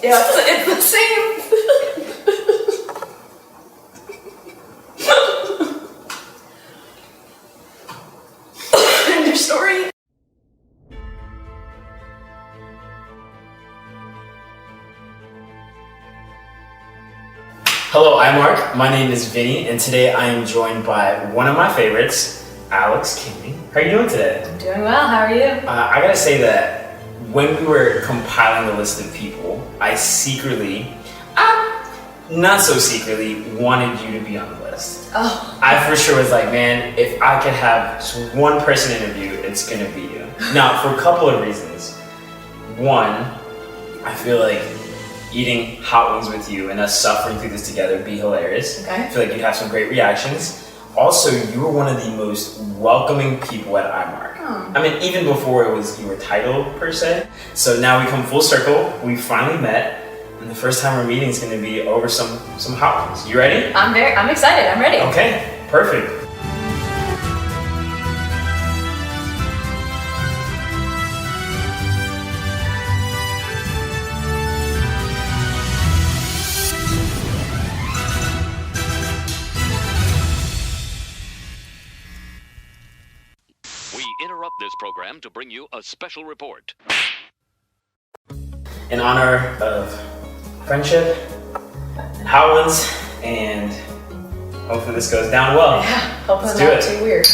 Yeah, it's the same. End of story. Hello, Imark. My name is Vinny, and today I am joined by one of my favorites, Alex King. How are you doing today? I'm doing well. How are you? I gotta say that when we were compiling the list of people, I secretly, not so secretly, wanted you to be on the list. Oh. I for sure was like, man, if I could have just one person interview, it's gonna be you. Now, for a couple of reasons. One, I feel like eating hot wings with you and us suffering through this together would be hilarious. Okay. I feel like you'd have some great reactions. Also, you were one of the most welcoming people at Imark. Oh. I mean, even before it was your title per se. So now we come full circle. We finally met, and the first time we're meeting is going to be over some hot wings. You ready? I'm excited. I'm ready. Okay, perfect. We interrupt this program to bring you a special report. In honor of friendship and hot ones, and hopefully this goes down well. Yeah. Hopefully Let's do not it. too weird.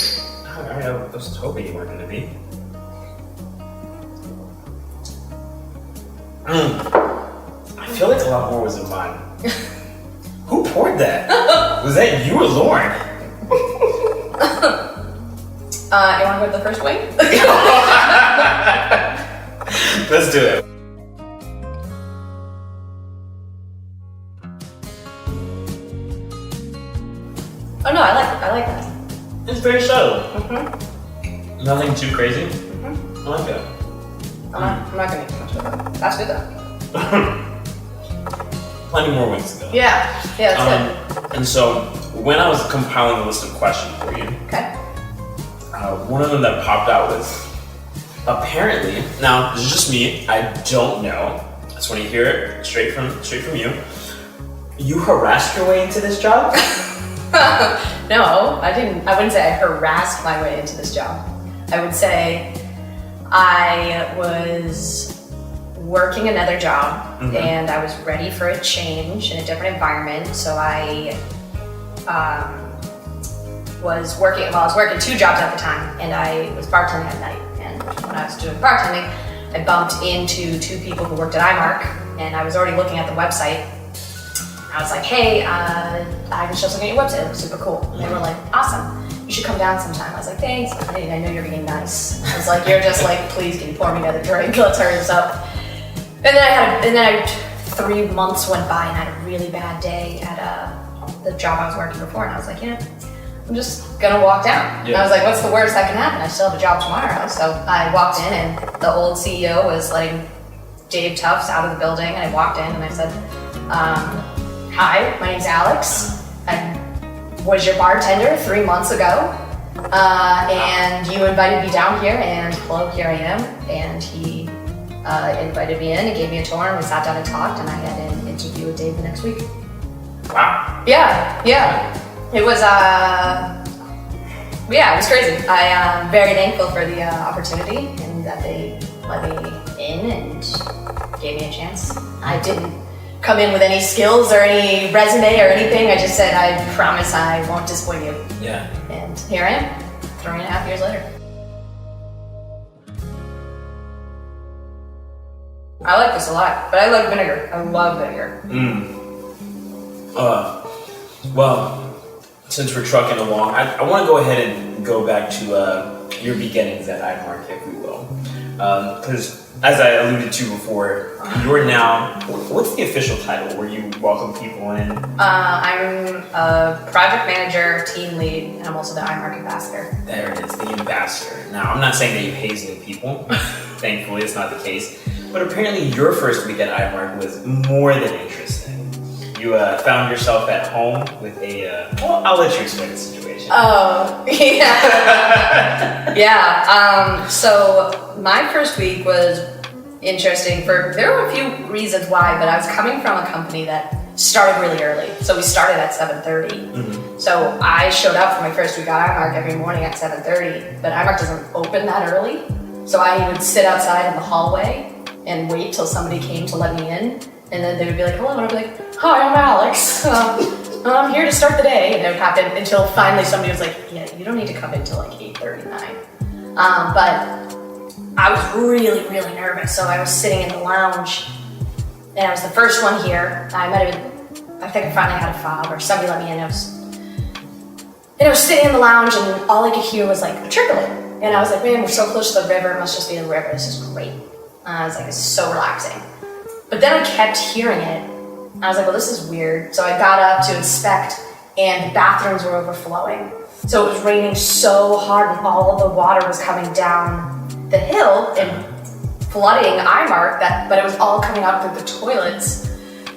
I was hoping you weren't going to be. I feel like a lot more was in mine. Who poured that? Was that you or Lauren? You want to go with the first wing? Let's do it. Oh no, I like that. It's very subtle. Mm-hmm. Nothing too crazy. Mm-hmm. I like that. I'm not gonna eat too much of it. That's good though. Plenty more wings to go. Yeah, that's And so, when I was compiling a list of questions for you, good. Okay. one of them that popped out was, apparently, now this is just me, I don't know, I just want to hear it straight from you. You harassed your way into this job? No, I didn't. I wouldn't say I harassed my way into this job. I would say I was working another job, Mhm. and I was ready for a change in a different environment. So I was working. Well, I was working two jobs at the time, and I was bartending at night. And when I was doing bartending, I bumped into two people who worked at Imark, and I was already looking at the website. I was like, hey, I was just looking at your website, it looks super cool. And they were like, awesome, you should come down sometime. I was like, thanks, I know you're being nice. I was like, you're just like, please can you pour me another drink, let's hurry this up. And then 3 months went by and I had a really bad day at the job I was working before, and I was like, I'm just gonna walk down. And I was like, what's the worst that can happen? I still have a job tomorrow. So I walked in and the old CEO was letting Dave Tufts out of the building, and I walked in and I said, hi, my name's Alex. I was your bartender 3 months ago, and you invited me down here, and hello, here I am. And he invited me in and gave me a tour, and we sat down and talked, and I had an interview with Dave the next week. Wow. Yeah. It was, it was crazy. I am very thankful for the opportunity and that they let me in and gave me a chance. I didn't come in with any skills or any resume or anything. I just said, I promise I won't disappoint you. Yeah. And here I am, 3.5 years later. I like this a lot, but I like vinegar. I love vinegar. Well, since we're trucking along, I want to go ahead and go back to your beginnings at Imark, if we will. Because as I alluded to before, you're now, what's the official title where you welcome people in? I'm a project manager, team lead, and I'm also the Imark ambassador. There it is, the ambassador. Now, I'm not saying that you haze new people. Thankfully, it's not the case. But apparently, your first week at Imark was more than interesting. You found yourself at home with a, well, I'll let you explain the situation. Oh, yeah. Yeah, so my first week was interesting. There were a few reasons why, but I was coming from a company that started really early. So we started at 7:30. So I showed up for my first week at Imark every morning at 7:30, but Imark doesn't open that early. So I would sit outside in the hallway and wait till somebody came to let me in. And then they would be like, hello, and I'd be like, hi, I'm Alex. I'm here to start the day. And it would happen until finally somebody was like, yeah, you don't need to come in until like 8:39. But I was really, really nervous. So I was sitting in the lounge, and I was the first one here. I think I finally had a fob, or somebody let me in. I was sitting in the lounge, and all I could hear was like a trickling. And I was like, man, we're so close to the river. It must just be the river. This is great. I was like, it's so relaxing. But then I kept hearing it. I was like, well, this is weird. So I got up to inspect, and the bathrooms were overflowing. So it was raining so hard, and all of the water was coming down the hill and flooding Imark, but it was all coming out through the toilets.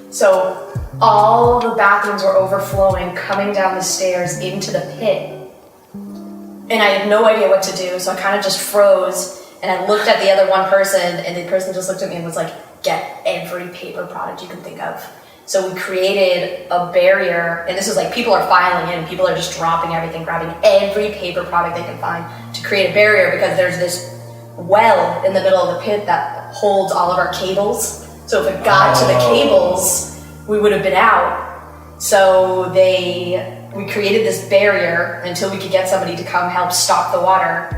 So all the bathrooms were overflowing, coming down the stairs into the pit. And I had no idea what to do, so I kind of just froze, and I looked at the other one person, and the person just looked at me and was like, get every paper product you can think of. So we created a barrier, and this is like people are filing in, people are just dropping everything, grabbing every paper product they can find to create a barrier, because there's this well in the middle of the pit that holds all of our cables. So if it got to the cables, we would have been out. So we created this barrier until we could get somebody to come help stop the water.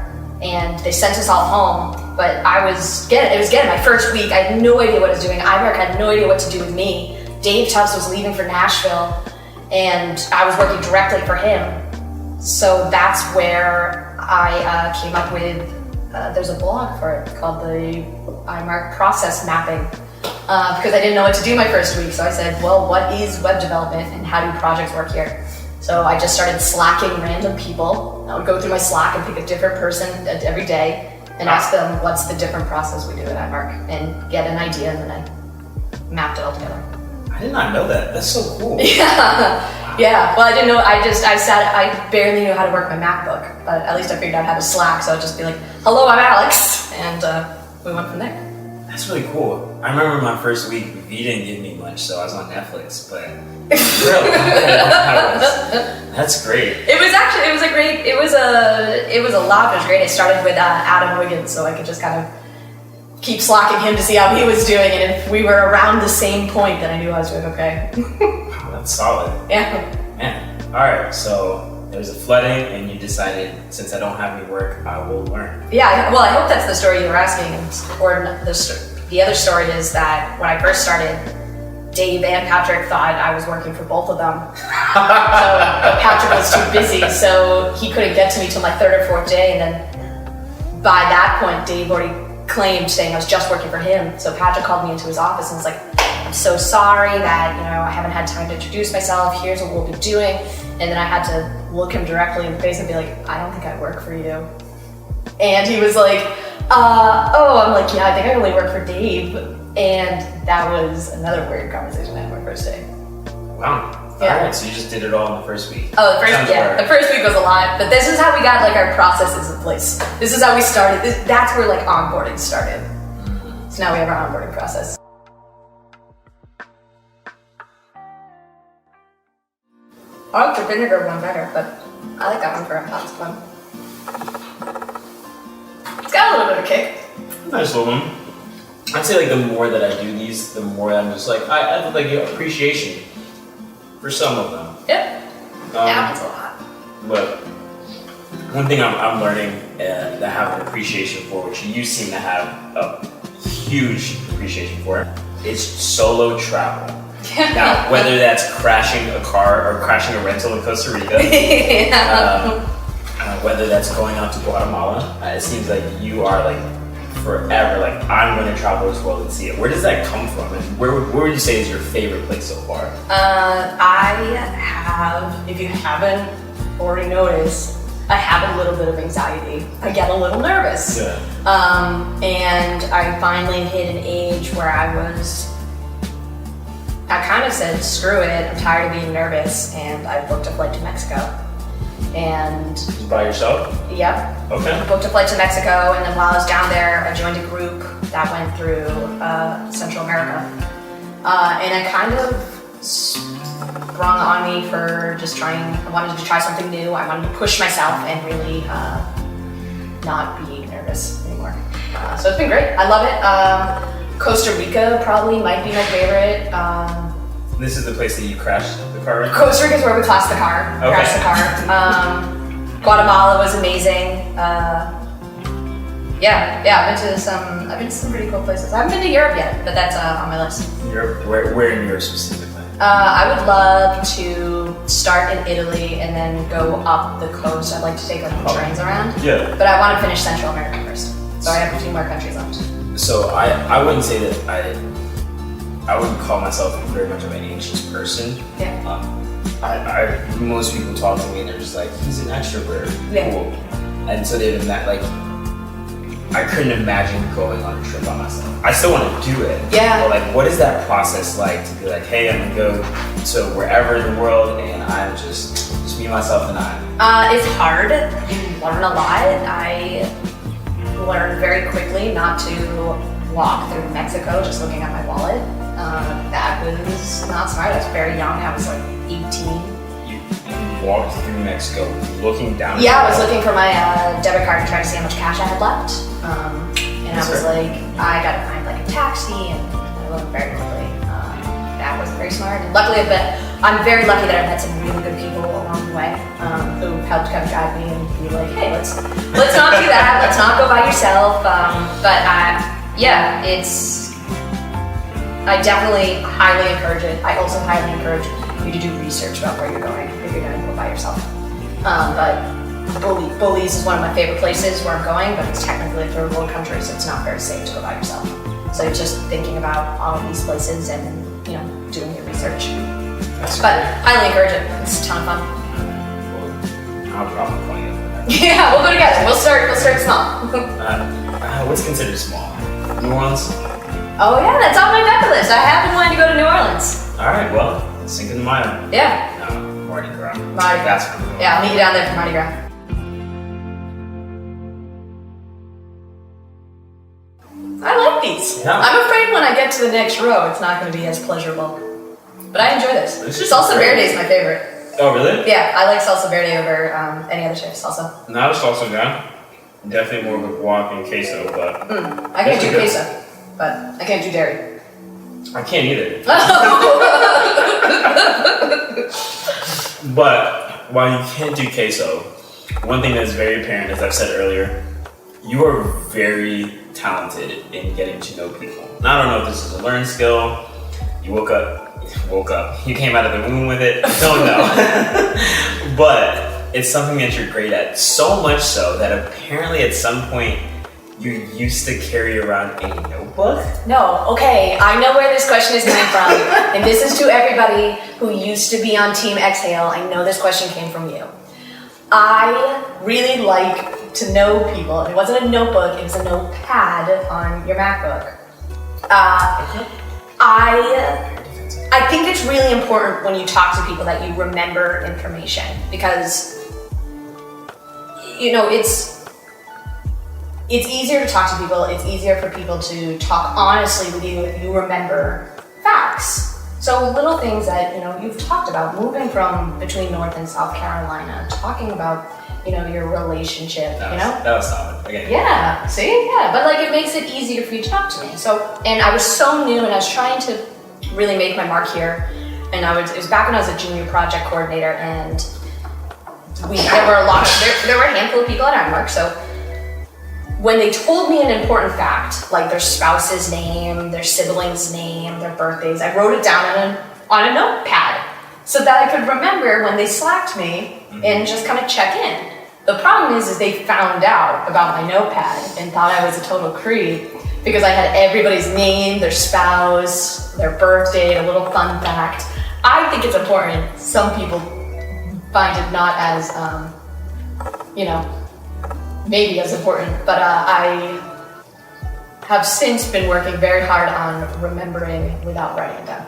And they sent us all home, but it was getting my first week. I had no idea what I was doing. Imark had no idea what to do with me. Dave Tubbs was leaving for Nashville, and I was working directly for him. So that's where I came up with, there's a blog for it called the Imark Process Mapping, because I didn't know what to do my first week. So I said, well, what is web development and how do projects work here? So I just started slacking random people. I would go through my Slack and pick a different person every day and ask them what's the different process we do at Imark, and get an idea, and then I mapped it all together. I did not know that. That's so cool. Yeah. Well, I didn't know. I barely knew how to work my MacBook, but at least I figured out how to Slack. So I'd just be like, hello, I'm Alex. And we went from there. That's really cool. I remember my first week, V didn't give me much, so I was on Netflix, but really, that's great. It was a lot. It was great. I started with Adam Wiggins, so I could just kind of keep slacking him to see how he was doing, and if we were around the same point, then I knew I was doing okay. Wow, that's solid. Yeah. Man. All right, so there was a flooding, and you decided, since I don't have any work, I will learn. Yeah, well, I hope that's the story you were asking. Or the other story is that when I first started, Dave and Patrick thought I was working for both of them. But Patrick was too busy, so he couldn't get to me till my third or fourth day, and then by that point, Dave already claimed saying I was just working for him. So Patrick called me into his office and was like, I'm so sorry that, I haven't had time to introduce myself. Here's what we'll be doing. And then I had to look him directly in the face and be like, I don't think I work for you. And he was like, I'm like, yeah, I think I only work for Dave. And that was another weird conversation I had my first day. Wow. Yeah. Alright, so you just did it all in the first week. Oh, the first week was a lot, but this is how we got our processes in place. This is how we started. That's where onboarding started. So now we have our onboarding process. I like the vinegar one better, but I like that one for a hot fun. It's got a little bit of kick. Nice little one. I'd say the more that I do these, the more I'm just I have appreciation for some of them. Yep. It happens a lot. But one thing I'm learning that I have an appreciation for, which you seem to have a huge appreciation for, is solo travel. Now, whether that's crashing a car or crashing a rental in Costa Rica, whether that's going out to Guatemala, it seems like you are forever I'm going to travel this world and see it. Where does that come from, and where would you say is your favorite place so far? I have, if you haven't already noticed, I have a little bit of anxiety. I get a little nervous. Yeah. And I finally hit an age where I kind of said, screw it, I'm tired of being nervous, and I booked a flight to Mexico. And By yourself? yep, Okay. booked a flight to Mexico, and then while I was down there, I joined a group that went through Central America. And I kind of sprung on me for just I wanted to try something new. I wanted to push myself and really not be nervous anymore. So it's been great. I love it. Costa Rica probably might be my favorite. This is the place that you crashed the car in? Costa Rica is where we crashed the car. Guatemala was amazing. I've been to some pretty cool places. I haven't been to Europe yet, but that's on my list. Europe? Where in Europe specifically? I would love to start in Italy and then go up the coast. I'd like to take the trains around. Yeah. But I want to finish Central America first. So I have a few more countries left. So I wouldn't say that I wouldn't call myself very much of an anxious person. Yeah. Most people talk to me and they're just like, he's an extrovert. Yeah. Cool. And so they've met like, I couldn't imagine going on a trip by myself. I still want to do it. Yeah. But like, what is that process like to be like, hey, I'm gonna go to wherever in the world and I'm just me, myself, and I. It's hard. You learn a lot. I learned very quickly not to walk through Mexico just looking at my wallet. That was not smart. I was very young. I was like 18. You walked through Mexico looking down. Yeah, I was looking for my debit card and trying to see how much cash I had left. And I was like, I gotta find like a taxi, and I learned very quickly. That wasn't very smart. And luckily, I'm very lucky that I've met some really good people along the way who helped kind of guide me and be like, hey, let's not do that. Let's not go by yourself. I definitely highly encourage it. I also highly encourage you to do research about where you're going if you're going to go by yourself. But Belize is one of my favorite places where I'm going, but it's technically a third world country, so it's not very safe to go by yourself. So it's just thinking about all of these places and doing your research. But highly encourage it. It's a ton of fun. Well, I'll probably call you up for that. Yeah, we'll go together. We'll start small. What's considered small? New Orleans? Oh yeah, that's on my bucket list. I have been wanting to go to New Orleans. All right, well, Cinco de Mayo. Yeah. Mardi Gras. Mardi Gras. That's cool. Yeah, I'll meet you down there for Mardi Gras. I like these. Yeah. I'm afraid when I get to the next row, it's not going to be as pleasurable. But I enjoy this. This is Salsa great. Verde is my favorite. Oh, really? Yeah, I like Salsa Verde over any other type of salsa. Not a salsa guy. Definitely more of a guac and queso, but I can't do good. queso, but I can't do dairy. I can't either. But while you can't do queso, one thing that's very apparent, as I've said earlier, you are very talented in getting to know people. Now, I don't know if this is a learned skill. You woke up. You came out of the womb with it. Don't know. But it's something that you're great at. So much so that apparently at some point you used to carry around a notebook. No, okay, I know where this question is coming from. And this is to everybody who used to be on Team Exhale. I know this question came from you. I really like to know people. It wasn't a notebook, it was a notepad on your MacBook. I think it's really important when you talk to people that you remember information because, it's easier to talk to people. It's easier for people to talk honestly with you if you remember facts. So little things that, you've talked about, moving from between North and South Carolina, talking about, your relationship, That was solid. Again. Yeah, see? Yeah, but it makes it easier for you to talk to me. So, and I was so new and I was trying to really make my mark here. And it was back when I was a junior project coordinator and there were a handful of people at Imark. So when they told me an important fact, like their spouse's name, their sibling's name, their birthdays, I wrote it down on a notepad so that I could remember when they slacked me and just kind of check in. The problem is they found out about my notepad and thought I was a total creep because I had everybody's name, their spouse, their birthday, a little fun fact. I think it's important. Some people find it not as, maybe as important, but I have since been working very hard on remembering without writing it down.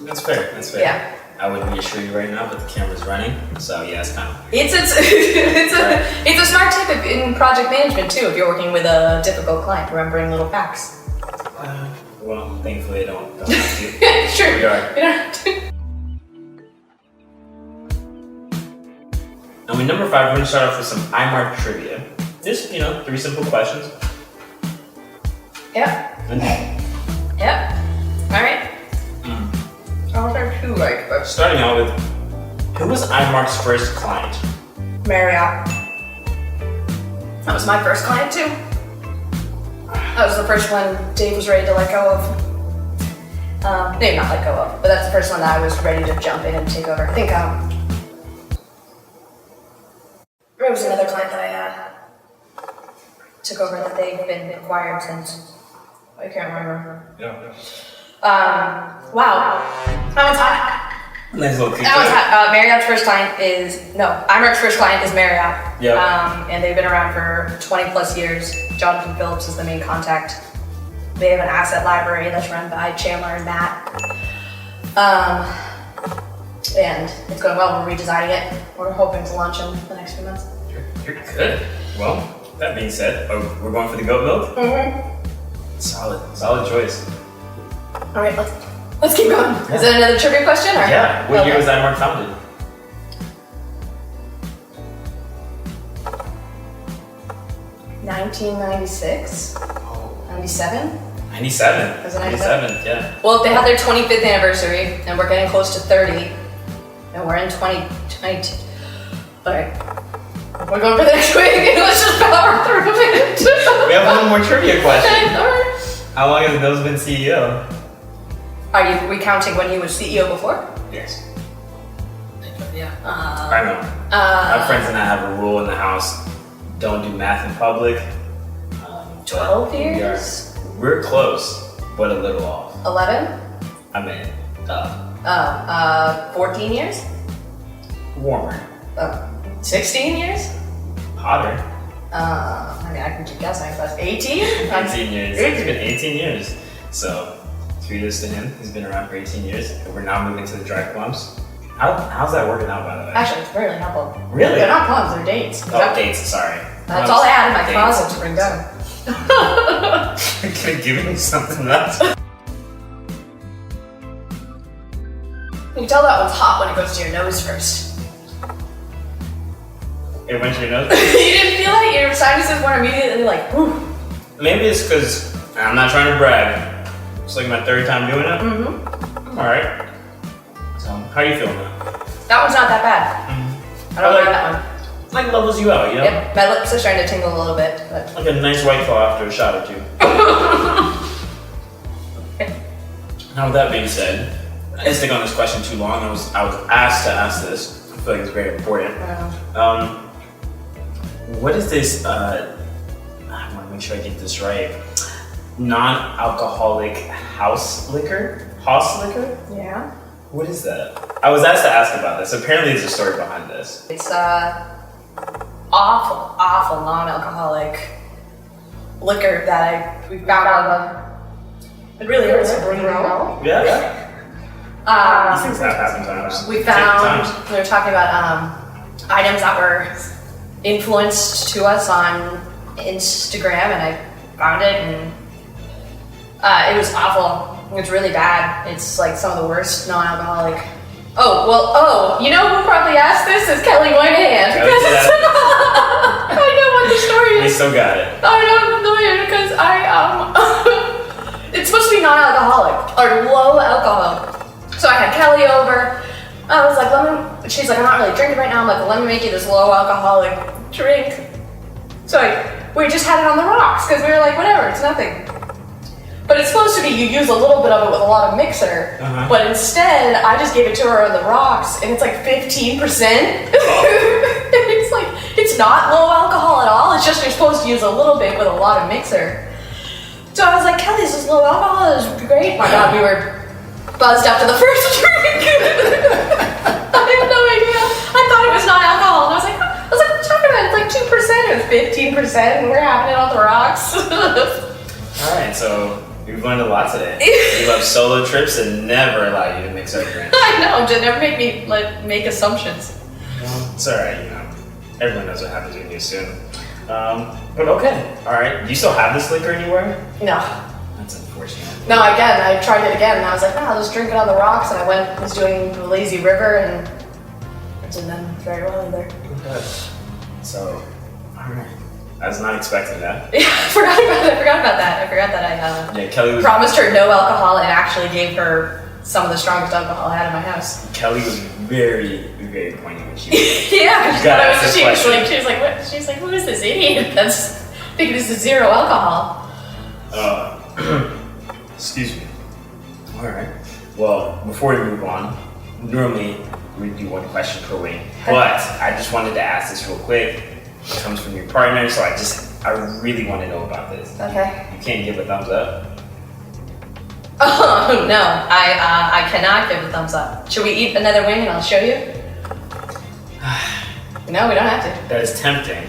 That's fair. Yeah. I would reassure you right now, but the camera's running, so yeah, it's kind of. It's a smart tip in project management too. If you're working with a difficult client, remembering little facts. Well, thankfully I don't have to. Sure. We are. You don't have to. And with number 5, we're going to start off with some Imark trivia. Just 3 simple questions. Yep. Yep. All right. I'll start 2 right first. Starting out with, who was Imark's first client? Marriott. That was my first client too. That was the first one Dave was ready to let go of. Maybe not let go of, but that's the first one that I was ready to jump in and take over. I think there was another client that I took over that they've been acquired since. I can't remember. Yeah. Wow. That one's hot. Nice little That one's hot. Marriott's first client is, Imark's first client is Marriott. Yeah. And they've been around for 20 plus years. Jonathan Phillips is the main contact. They have an asset library that's run by Chandler and Matt. And it's going well. We're redesigning it. We're hoping to launch in the next few months. You're good. Well, that being said, we're going for the goat milk? Mm-hmm. Solid choice. All right, let's keep going. Yeah. Is that another trivia question? Or? Yeah. What year was Imark founded? $1996? Oh. 97? 97. Was it 97? Yeah. Well, they had their 25th anniversary, and we're getting close to 30, and we're in 2022. All right. We're going for the next week. Let's just power through it. We have one more trivia question. Okay, all right. How long has Bill's been CEO? Are you recounting when he was CEO before? Yes. Yeah. I know. My friends and I have a rule in the house: don't do math in public. 12 years? We're close, but a little off. 11? I mean, 14 years? warmer. 16 years? Hotter. I mean, I can keep guessing, but 18? 18 years. It's been 18 years. So, kudos to him. He's been around for 18 years. We're now moving to the dry plums. How's that working out, by the way? Actually, it's really helpful. Really? They're not plums, they're dates. Oh, dates, sorry. That's all I had in my closet to bring down. I could have given you something else. You can tell that one's hot when it goes to your nose first. It went to your nose? You didn't feel that? Your sinuses weren't immediately like, whew. Maybe it's because, I'm not trying to brag, it's like my 3rd time doing it. Mm-hmm. Alright. So, how are you feeling now? That one's not that bad. Mm-hmm. I don't mind that one. Like levels you out, you know? Yep, my lips are starting to tingle a little bit, but... Like a nice white claw after a shot or 2. Now with that being said, I didn't stick on this question too long. I was asked to ask this. I feel like it's very important. What is this, I want to make sure I get this right, non-alcoholic house liquor? House liquor? Yeah. What is that? I was asked to ask about this. Apparently there's a story behind this. It's awful non-alcoholic liquor that we found on. It really hurts to bring it out. Yeah? These things have happened sometimes. We found, we were talking about items that were influenced to us on Instagram, and I found it, and it was awful. It's really bad. It's like some of the worst non-alcoholic. You know who probably asked this is Kelly Moynihan, because I know what the story is. We still got it. I know because it's supposed to be non-alcoholic or low alcohol. So I had Kelly over. I was like, she's like, I'm not really drinking right now. I'm like, well, let me make you this low alcoholic drink. So we just had it on the rocks because we were like, whatever, it's nothing. But it's supposed to be, you use a little bit of it with a lot of mixer. But instead, I just gave it to her on the rocks, and it's like 15%. It's like, it's not low alcohol at all. It's just you're supposed to use a little bit with a lot of mixer. So I was like, Kelly, this is low alcohol. This is great. My God, we were buzzed after the first drink. I had no idea. I thought it was not alcohol, and I was like, what are you talking about? It's like 2%. It was 15%, and we're having it on the rocks. Alright, so We've learned a lot today. You love solo trips and never allow you to mix up drinks. I know, just never make me make assumptions. Well, it's alright, you know. Everyone knows what happens when you assume. But okay, alright. Do you still have this liquor anywhere? No. That's unfortunate. No, again, I tried it again and I was like, I'll just drink it on the rocks, and I was doing the lazy river and it didn't end very well either. Okay. So, alright. I was not expecting that. Yeah, I forgot about that. I forgot that I Yeah, Kelly was promised her no alcohol and actually gave her some of the strongest alcohol I had in my house. Kelly was very, very pointy when she was Yeah, You gotta ask she this was question. like, what? She's like, who is this idiot that's thinking this is zero alcohol? Excuse me. Alright. Well, before we move on, normally we do one question per week, but I just wanted to ask this real quick. It comes from your partner, so I really want to know about this. Okay. You can't give a thumbs up. Oh no, I cannot give a thumbs up. Should we eat another wing and I'll show you? No, we don't have to. That is tempting.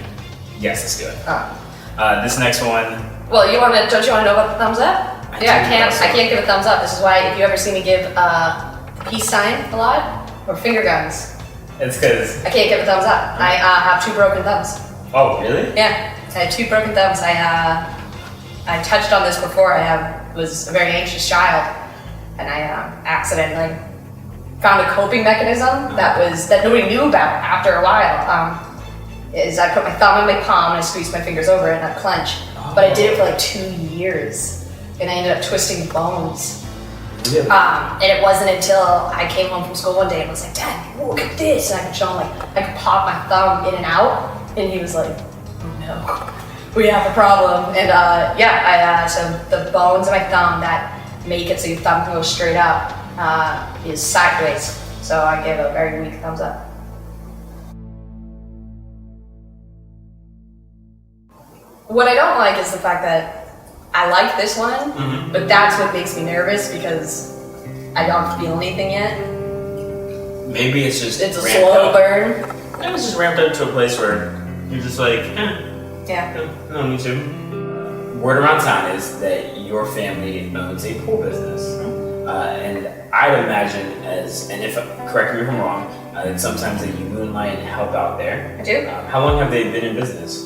Yes, it's good. Oh. This next one. Well, don't you want to know about the thumbs up? I Yeah, do also. I can't give a thumbs up. This is why if you ever see me give the peace sign a lot or finger guns, It's because. I can't give a thumbs up. I have 2 broken thumbs. Oh, really? Yeah, I had 2 broken thumbs. I touched on this before. Was a very anxious child, and I accidentally found a coping mechanism that nobody knew about after a while. Is I put my thumb in my palm and I squeezed my fingers over it and I clench. But I did it for like 2 years, and I ended up twisting bones. Really? And it wasn't until I came home from school one day and was like, Dad, look at this, and I could show him like I could pop my thumb in and out, and he was like, oh no, we have a problem. And so the bones in my thumb that make it so your thumb can go straight up is sideways. So I gave a very weak thumbs up. What I don't like is the fact that I like this one, but that's what makes me nervous because I don't feel anything yet. Maybe it's just It's a ramped slow up. burn. Maybe it's just ramped up to a place where you're just like, Yeah. no need to. Word around town is that your family owns a pool business. And I'd imagine and if correct me if I'm wrong, that sometimes that you moonlight and help out there. I do. How long have they been in business?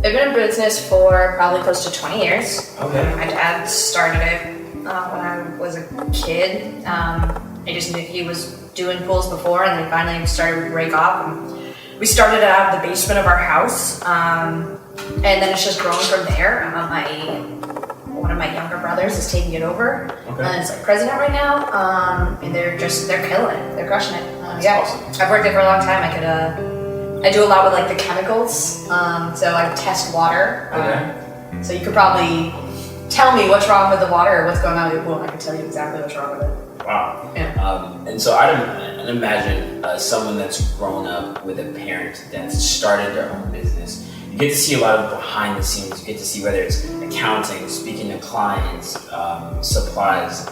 I've been in business for probably close to 20 years. Okay. My dad started it when I was a kid. I just knew he was doing pools before, and then finally started to break off. And we started it out of the basement of our house, and then it's just grown from there. One of my younger brothers is taking it over, Okay. and it's like president right now, and they're killing it. They're crushing it. Yeah, awesome. I've worked there for a long time. I do a lot with like the chemicals, so I test water. Okay. So you could probably tell me what's wrong with the water or what's going on with your pool, and I can tell you exactly what's wrong with it. Wow. Yeah. And so I'd imagine someone that's grown up with a parent that's started their own business. You get to see a lot of behind the scenes. You get to see whether it's accounting, speaking to clients, supplies,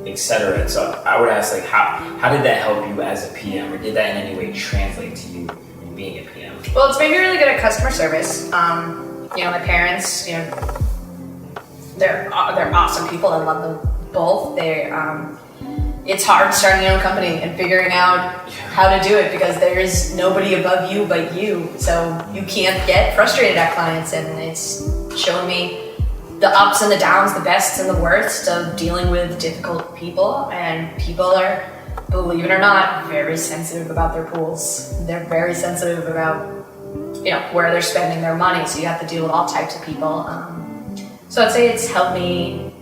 etc. So I would ask, like, how did that help you as a PM, or did that in any way translate to you being a PM? Well, it's made me really good at customer service. My parents, they're awesome people. I love them both. It's hard starting your own company and figuring out how to do it because there is nobody above you but you. So you can't get frustrated at clients, and it's shown me the ups and the downs, the best and the worst of dealing with difficult people. And people are, believe it or not, very sensitive about their pools. They're very sensitive about where they're spending their money. So you have to deal with all types of people. So I'd say it's helped me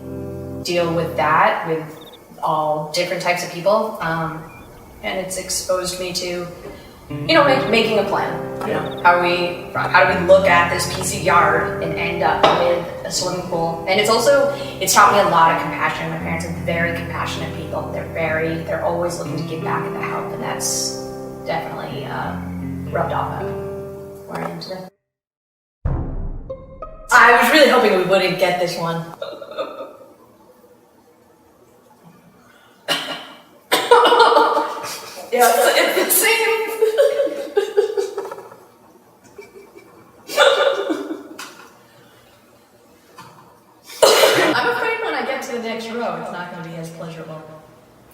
deal with that, with all different types of people, and it's exposed me to, making a plan. How do we look at this piece of yard and end up with a swimming pool? And it's taught me a lot of compassion. My parents are very compassionate people. They're always looking to give back and to help, and that's definitely rubbed off on where I am today. I was really hoping we wouldn't get this one. Yeah, it's the same. I'm afraid when I in a row, it's not going to be as pleasurable.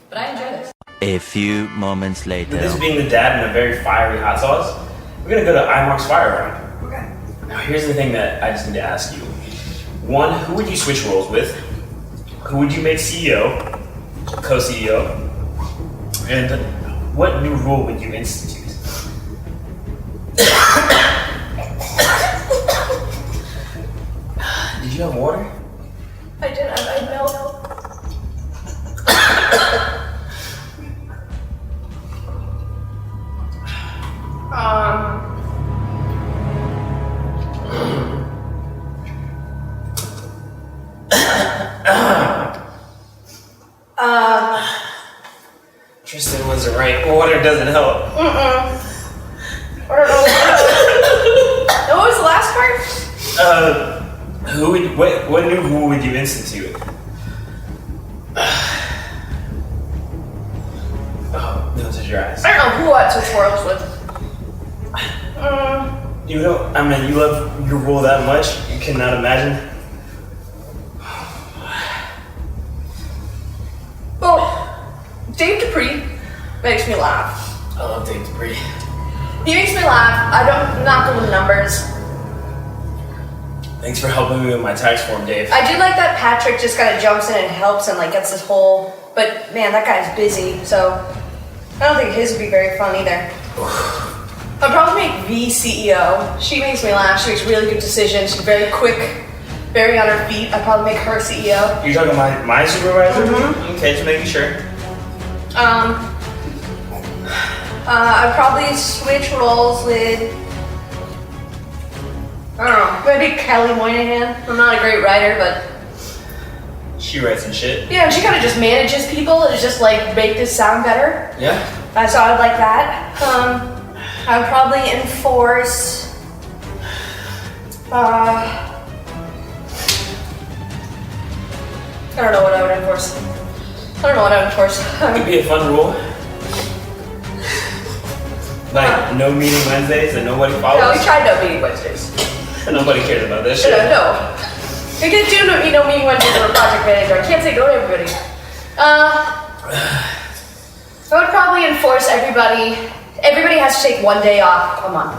But I enjoy this. A few moments later. With this being the dad in a very fiery hot sauce, we're gonna go to Imark's fire round. Okay. Now here's the thing that I just need to ask you. One, who would you switch roles with? Who would you make CEO, co-CEO? And what new rule would you institute? Did you have water? I did. I had milk. Tristan wasn't right. Water doesn't help. I don't know. What was the last part? What new rule would you institute? Oh, no, touch your eyes. I don't know who I'd switch worlds with. You don't, I mean, you love your role that much, you cannot imagine. Well, Dave Dupree makes me laugh. I love Dave Dupree. He makes me laugh. I'm not good with numbers. Thanks for helping me with my tax form, Dave. I do like that Patrick just kind of jumps in and helps and like gets this whole. But man, that guy's busy, so I don't think his would be very fun either. I'd probably make V CEO. She makes me laugh. She makes really good decisions. She's very quick, very on her feet. I'd probably make her CEO. You're talking about my supervisor? Mm-hmm. Okay, just making sure. I'd probably switch roles with, I don't know, maybe Kelly Moynihan. I'm not a great writer, but She writes and shit. yeah, she kind of just manages people and just like make this sound better. Yeah? So I'd like that. I would probably enforce. I don't know what I would enforce. Could be a fun rule. Like, no meeting Wednesdays and nobody follows. No, we tried no meeting Wednesdays. Nobody cares about this shit. No. We could do no meeting Wednesdays for a project manager. I can't say no to everybody. I would probably enforce everybody. Everybody has to take one day off a month.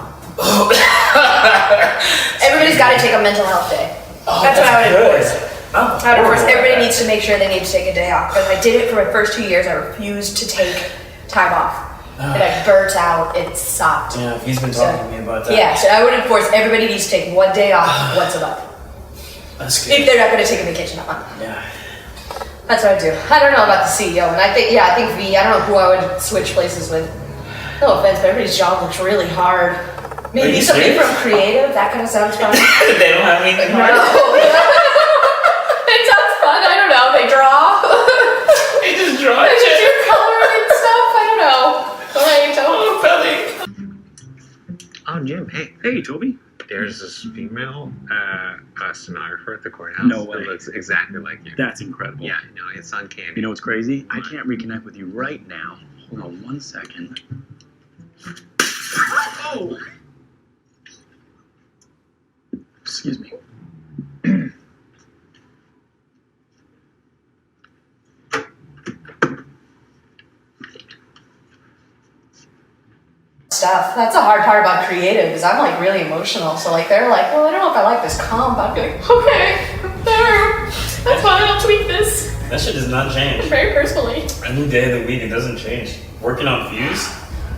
Everybody's got to take a mental health day. That's what I would enforce. I would enforce. Everybody needs to make sure they need to take a day off. Because I did it for my first 2 years. I refused to take time off. And I burnt out. It sucked. Yeah, he's been talking to me about that. Yeah, so I would enforce everybody needs to take one day off once a month. That's good. If they're not going to take a vacation that month. Yeah. That's what I do. I don't know about the CEO, and I think V. I don't know who I would switch places with. No offense, but everybody's job looks really hard. Maybe somebody from creative. That kind of sounds fun. They don't have anything hard. No. It sounds fun. I don't know. They draw. They just draw They just do coloring and stuff. I don't know. Oh, Pelly. Oh, Jim. Hey, Toby. There's this female stenographer at the courthouse. No way. That looks exactly like you. That's incredible. Yeah, no, it's uncanny. You know what's crazy? I can't reconnect with you right now. Hold on 1 second. Oh! Excuse me. Stuff. That's the hard part about creative is I'm like really emotional. So like they're like, well, I don't know if I like this comp. I'd be like, okay, there. That's fine. I'll tweak this That shit does not change. very personally. Any day of the week, it doesn't change. Working on Fuse,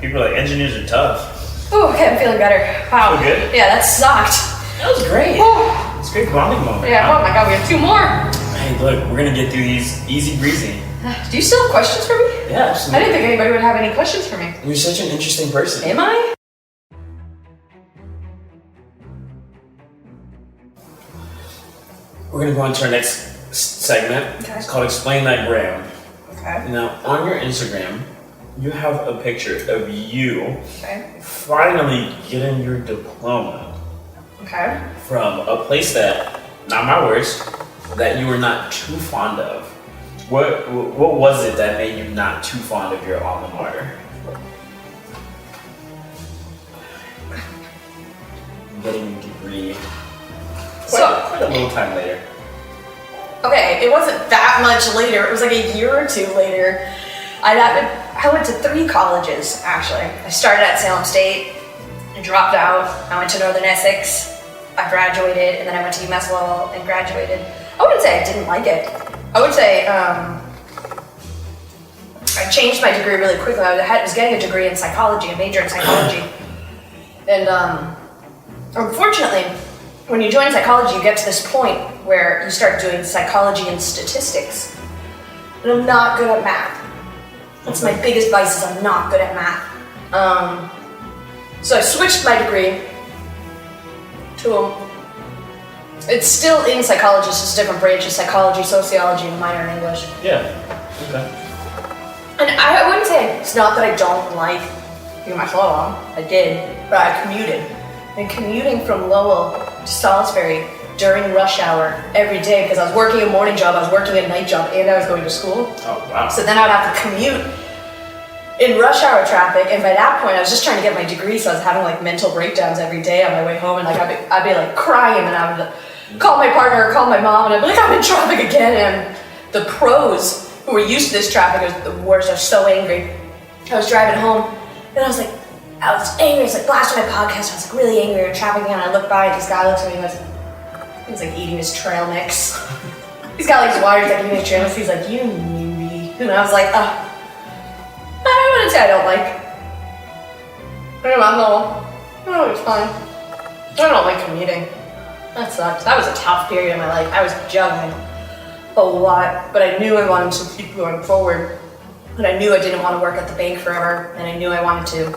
people are like, engineers are tough. Oh, okay, I'm feeling better. Wow. Feel good? Yeah, that sucked. That was great. Oh. It's a great bonding moment. Yeah. huh? Oh my God, we have 2 more. Hey, look, we're gonna get through these easy breezy. Do you still have questions for me? Yeah, I absolutely. didn't think anybody would have any questions for me. You're such an interesting person. Am I? We're gonna go on to our next segment. Okay. It's called Explain That Gram. Okay. Now, on your Instagram, you have a picture of you Okay. finally getting your diploma Okay. from a place that, not my words, that you were not too fond of. What was it that made you not too fond of your alma mater? Getting a degree. Quite a little time later. Okay, it wasn't that much later. It was like a year or two later. I went to 3 colleges, actually. I started at Salem State, I dropped out, I went to Northern Essex, I graduated, and then I went to UMass Lowell and graduated. I wouldn't say I didn't like it. I would say I changed my degree really quickly. I was getting a degree in psychology, a major in psychology. And unfortunately, when you join psychology, you get to this point where you start doing psychology and statistics. And I'm not good at math. That's my biggest vice, is I'm not good at math. So I switched my degree to it's still in psychology, it's just a different branch of psychology, sociology, and a minor in English. Yeah. Okay. And I wouldn't say it's not that I don't like UMass Lowell. I did, but I commuted. And commuting from Lowell to Salisbury during rush hour every day, because I was working a morning job, I was working a night job, and I was going to school. Oh, wow. So then I would have to commute in rush hour traffic, and by that point I was just trying to get my degree, so I was having like mental breakdowns every day on my way home, and like I'd be like crying, and I would call my partner or call my mom, and I'd be like, I'm in traffic again. And the pros who were used to this traffic, it was the worst. I was so angry. I was driving home, and I was angry. I was like blasting my podcast. I was like really angry in traffic, and I looked by, and this guy looks at me, and he was like eating his trail mix. He's got like his water, he's like eating his trail mix. He's like, you newbie. And I was like, I wouldn't say I don't like. No, it's fine. I don't like commuting. That sucks. That was a tough period in my life. I was juggling a lot, but I knew I wanted to keep going forward. And I knew I didn't want to work at the bank forever, and I knew I wanted to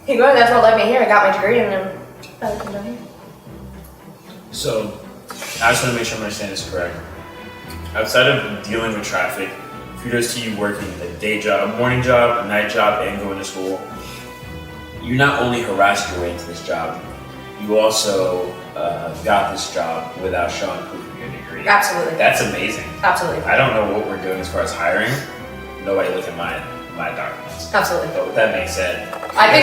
keep going. That's what led me here. I got my degree, and then I came down here. So, I just want to make sure I'm understanding this correct. Outside of dealing with traffic, kudos to you working a day job, a morning job, a night job, and going to school. You not only harassed your way into this job, you also got this job without showing proof of your degree. Absolutely. That's amazing. Absolutely. I don't know what we're doing as far as hiring. Nobody look at my documents. Absolutely. But with that being said, I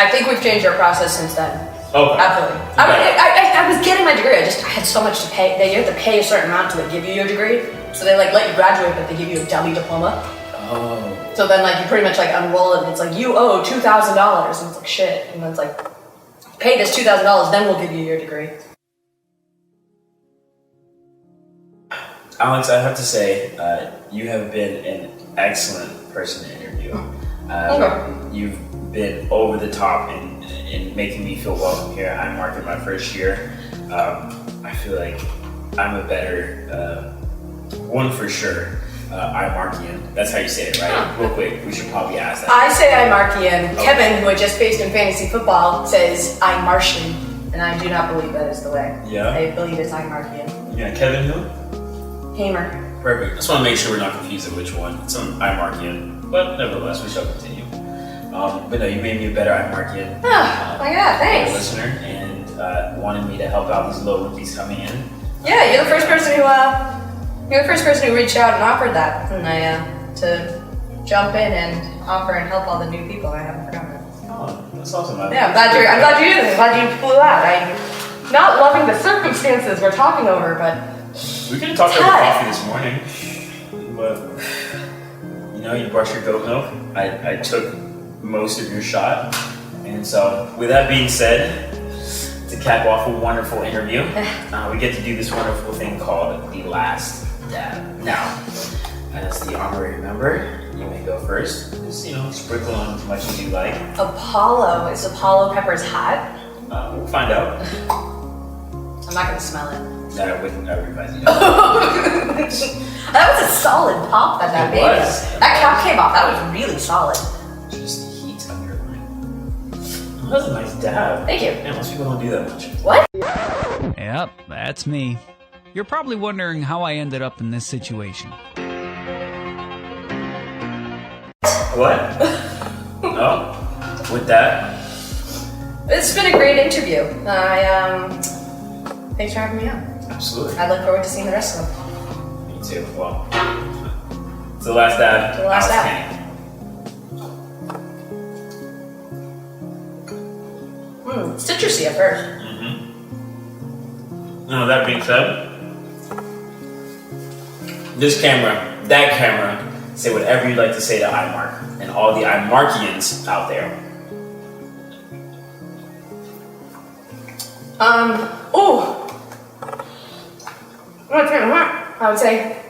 think we've changed our process since then. Okay. Absolutely. I was getting my degree. I had so much to pay. You have to pay a certain amount to give you your degree. So they let you graduate, but they give you a dummy diploma. Oh. So then you pretty much unroll it, and it's like you owe $2,000, and it's like shit, and then it's like pay this $2,000, then we'll give you your degree. Alex, I have to say, you have been an excellent person to interview. Okay. You've been over the top in making me feel welcome here. I'm Imark in my first year. I feel like I'm a better one for sure. Imarkian. That's how you say it, right? Real quick, we should probably ask that. I say Imarkian. Okay. Kevin, who I just faced in fantasy football, says Imarshian, and I do not believe that is the way. Yeah? I believe it's Imarkian. Yeah, Kevin who? Hamer. Perfect. Just want to make sure we're not confused at which one. It's an Imarkian, but nevertheless, we shall continue. But no, you made me a better Imarkian. Oh my god, thanks. Listener, and wanted me to help out these low rookies coming in. Yeah, you're the first person who reached out and offered that, and to jump in and offer and help all the new people. I haven't forgotten that. Oh, that's awesome. Yeah, I'm glad you did this. I'm glad you flew out. I'm not loving the circumstances we're talking over, but We could have talked over coffee this morning, but you brushed your goat milk. I took most of your shot, and so with that being said, to cap off a wonderful interview, we get to do this wonderful thing called the last dab. Now, as the honorary member, you may go first. Just sprinkle on as much as you like. Apollo, is Apollo Pepper's hot? We'll find out. I'm not gonna smell it. No, I wouldn't advise you. That was a solid pop that It made. was. That cap came off. That was really solid. Just the heat of your line. That was a nice dab. Thank you. Yeah, most people don't do that much. What? Yep, that's me. You're probably wondering how I ended up in this situation. What? Oh, with that, It's been a great interview. Thanks for having me on. absolutely. I look forward to seeing the rest of them. Me too. Well, it's the last dab. The last Alex dab. Kane. It's citrusy at first. Now, that being said, this camera, that camera, say whatever you'd like to say to Imark and all the Imarkians out there. I would say,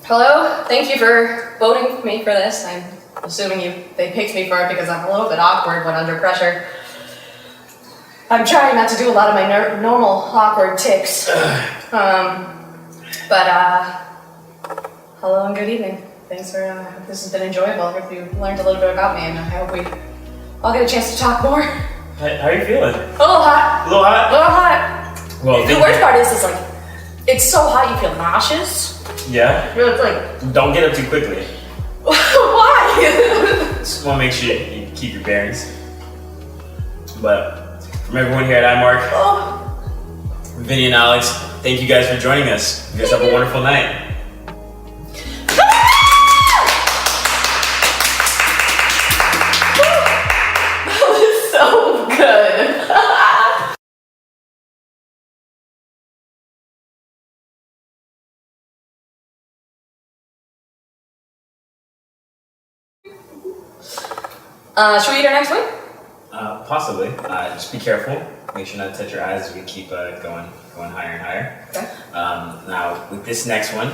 hello, thank you for voting me for this. I'm assuming they picked me for it because I'm a little bit awkward when under pressure. I'm trying not to do a lot of my normal awkward tics. Hello and good evening. Thanks for, this has been enjoyable. I hope you learned a little bit about me and I hope we all get a chance to talk more. How are you feeling? A little hot. A little hot? A little hot. Well, The worst part is like, it's so hot you feel nauseous. Yeah? It's like, Don't get up too quickly. why? Just want to make sure you keep your bearings. But from everyone here at Imark, Vinny and Alex, thank you guys for joining us. You guys have a wonderful night. So good. Should we eat our next one? Possibly. Just be careful. Make sure not to touch your eyes as we keep going higher and higher. Okay. Now, with this next one,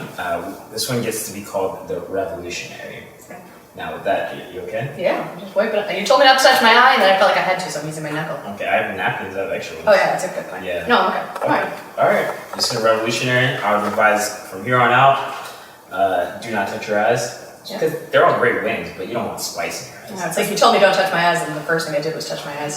this one gets to be called the Revolutionary. Okay. Now, with that, you okay? Yeah, I'm just wiping it. You told me not to touch my eye, and then I felt like I had to, so I'm using my knuckle. Okay, I have napkins. I have extra ones. Oh yeah, that's a good one. Yeah. No, I'm okay. Alright. Alright. Just a Revolutionary. I'll revise from here on out. Do not touch your eyes. Yeah. Because they're all great wings, but you don't want spice in your eyes. Yeah, it's like you told me don't touch my eyes, and the first thing I did was touch my eyes.